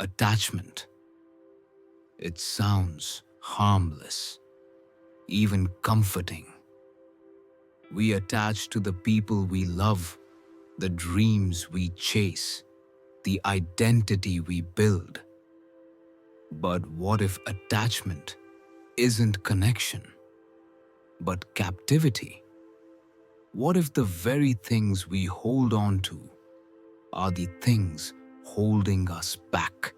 Attachment. It sounds harmless, even comforting. We attach to the people we love, the dreams we chase, the identity we build. But what if attachment isn't connection, but captivity? What if the very things we hold on to are the things holding us back?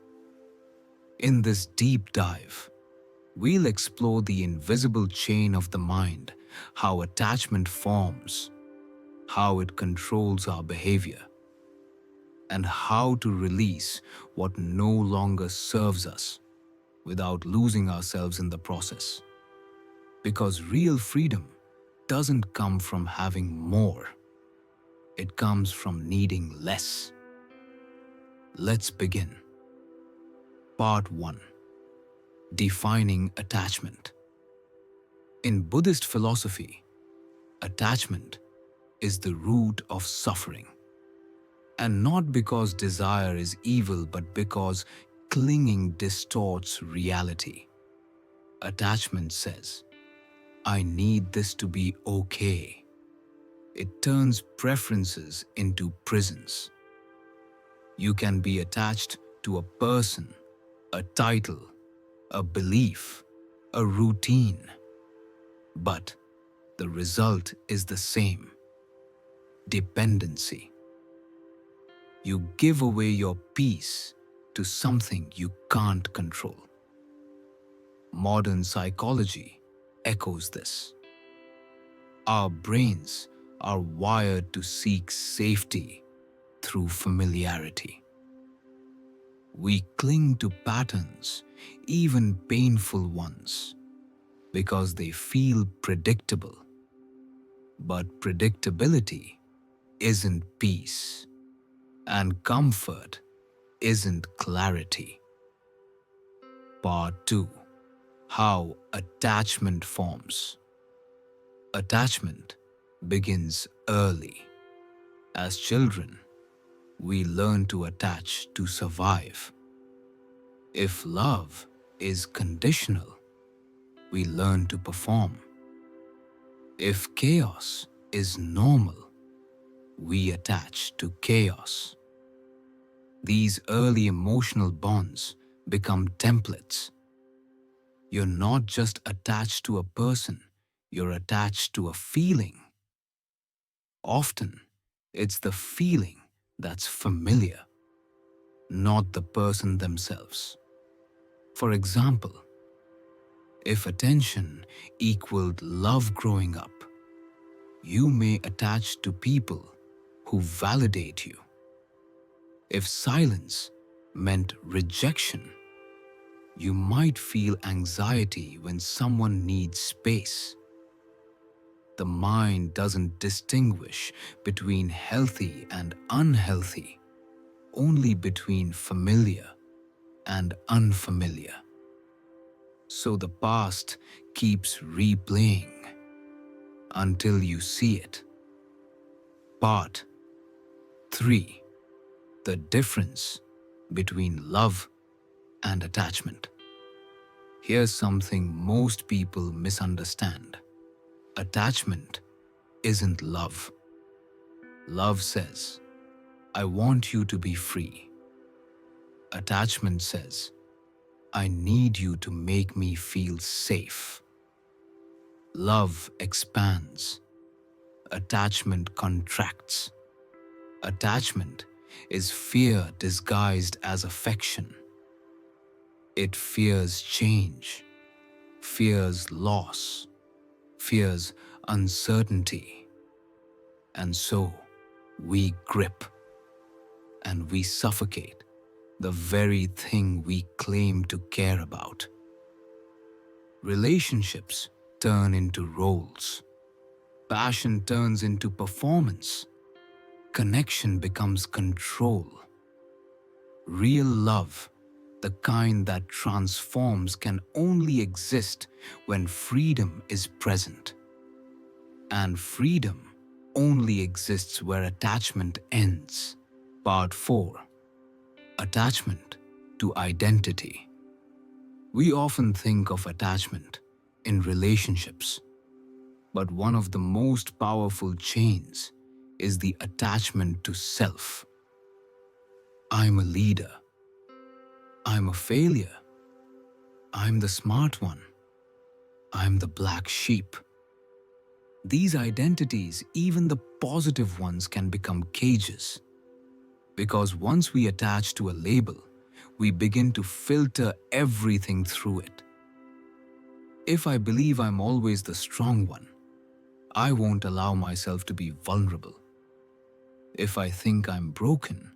In this deep dive, we'll explore the invisible chain of the mind, how attachment forms, how it controls our behavior, and how to release what no longer serves us without losing ourselves in the process. Because real freedom doesn't come from having more, it comes from needing less. Let's begin. Part 1. Defining attachment. In Buddhist philosophy, attachment is the root of suffering. And not because desire is evil, but because clinging distorts reality. Attachment says, I need this to be okay. It turns preferences into prisons. You can be attached to a person, a title, a belief, a routine. But the result is the same: dependency. You give away your peace to something you can't control. Modern psychology echoes this. Our brains are wired to seek safety through familiarity. We cling to patterns, even painful ones, because they feel predictable. But predictability isn't peace, and comfort isn't clarity. Part 2. How attachment forms. Attachment begins early. As children, we learn to attach to survive. If love is conditional, we learn to perform. If chaos is normal, we attach to chaos. These early emotional bonds become templates. You're not just attached to a person, you're attached to a feeling. Often, it's the feeling that's familiar, not the person themselves. For example, if attention equaled love growing up, you may attach to people who validate you. If silence meant rejection, you might feel anxiety when someone needs space. The mind doesn't distinguish between healthy and unhealthy, only between familiar and unfamiliar. So the past keeps replaying until you see it. Part 3. The difference between love and attachment. Here's something most people misunderstand. Attachment isn't love. Love says, I want you to be free. Attachment says, I need you to make me feel safe. Love expands. Attachment contracts. Attachment is fear disguised as affection. It fears change, fears loss, fears uncertainty. And so we grip and we suffocate the very thing we claim to care about. Relationships turn into roles. Passion turns into performance. Connection becomes control. Real love, the kind that transforms, can only exist when freedom is present. And freedom only exists where attachment ends. Part 4. Attachment to identity. We often think of attachment in relationships, but one of the most powerful chains is the attachment to self. I'm a leader. I'm a failure. I'm the smart one. I'm the black sheep. These identities, even the positive ones, can become cages. Because once we attach to a label, we begin to filter everything through it. If I believe I'm always the strong one, I won't allow myself to be vulnerable. If I think I'm broken,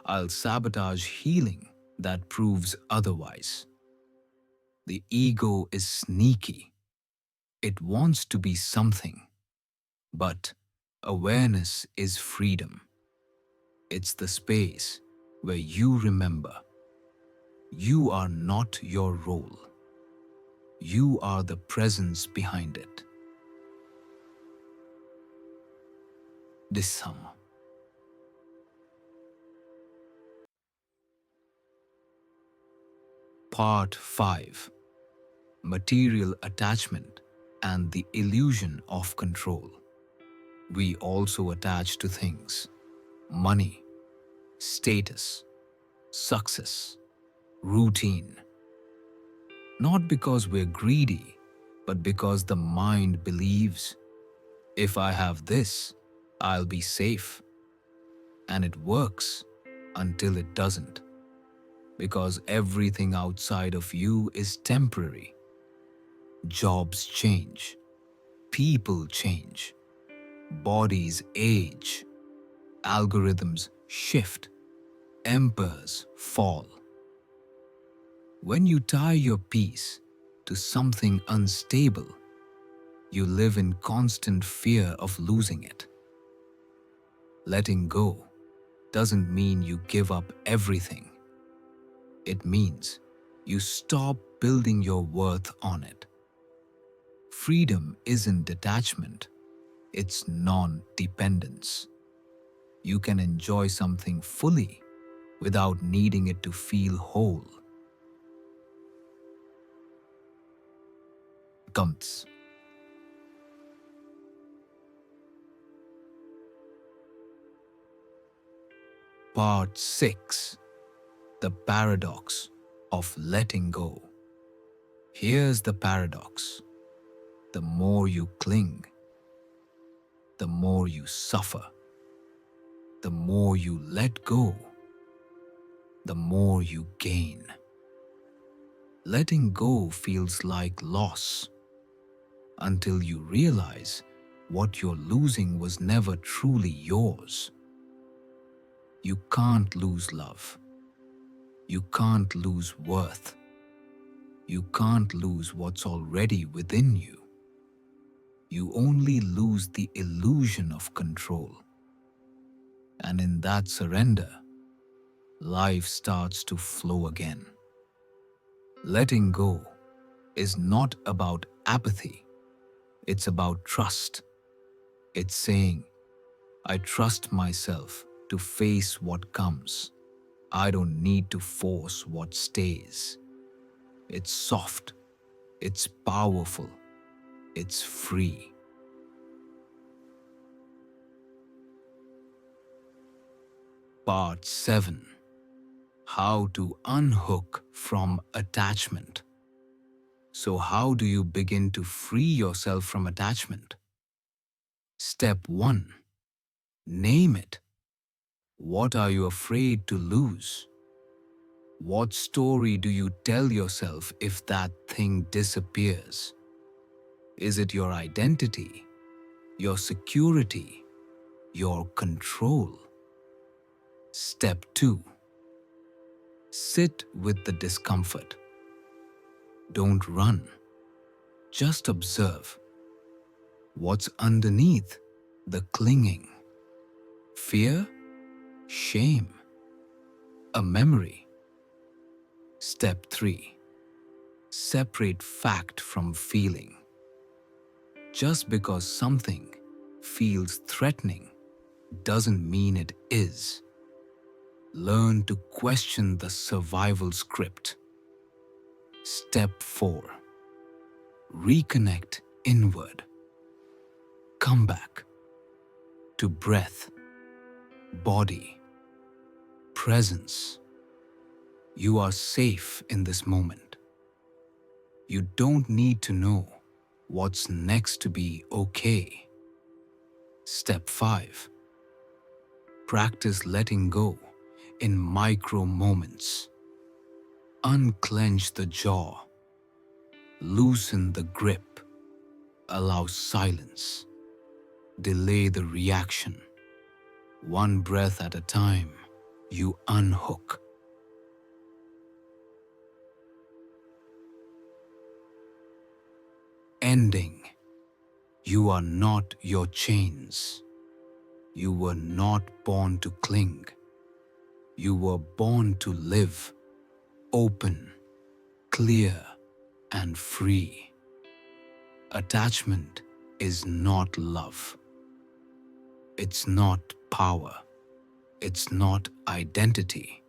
I'll sabotage healing that proves otherwise. The ego is sneaky. It wants to be something. But awareness is freedom. It's the space where you remember you are not your role. You are the presence behind it. Dissam. Part 5. Material attachment and the illusion of control. We also attach to things: money, status, success, routine. Not because we're greedy, but because the mind believes, if I have this, I'll be safe. And it works until it doesn't. Because everything outside of you is temporary. Jobs change, people change, bodies age, algorithms shift, empires fall. When you tie your peace to something unstable, you live in constant fear of losing it. Letting go doesn't mean you give up everything. It means you stop building your worth on it. Freedom isn't detachment, it's non-dependence. You can enjoy something fully without needing it to feel whole. Comes. Part 6. The paradox of letting go. Here's the paradox. The more you cling, the more you suffer. The more you let go, the more you gain. Letting go feels like loss until you realize what you're losing was never truly yours. You can't lose love. You can't lose worth. You can't lose what's already within you. You only lose the illusion of control. And in that surrender, life starts to flow again. Letting go is not about apathy. It's about trust. It's saying, I trust myself to face what comes. I don't need to force what stays. It's soft. It's powerful. It's free. Part 7. How to unhook from attachment. So how do you begin to free yourself from attachment? Step 1. Name it. What are you afraid to lose? What story do you tell yourself if that thing disappears? Is it your identity, your security, your control? Step 2. Sit with the discomfort. Don't run. Just observe. What's underneath the clinging? Fear? Shame? A memory? Step 3. Separate fact from feeling. Just because something feels threatening doesn't mean it is. Learn to question the survival script. Step 4. Reconnect inward. Come back to breath, body, presence. You are safe in this moment. You don't need to know what's next to be okay. Step 5. Practice letting go in micro moments. Unclench the jaw, loosen the grip, allow silence, delay the reaction. One breath at a time, you unhook. Ending. You are not your chains. You were not born to cling. You were born to live, open, clear, and free. Attachment is not love. It's not power. It's not identity.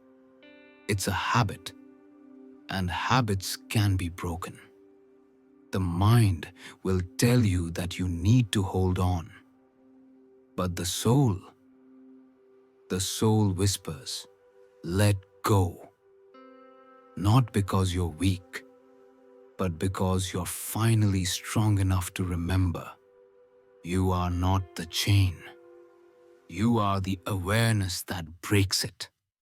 It's a habit, and habits can be broken. The mind will tell you that you need to hold on. But the soul whispers, let go. Not because you're weak, but because you're finally strong enough to remember. You are not the chain. You are the awareness that breaks it.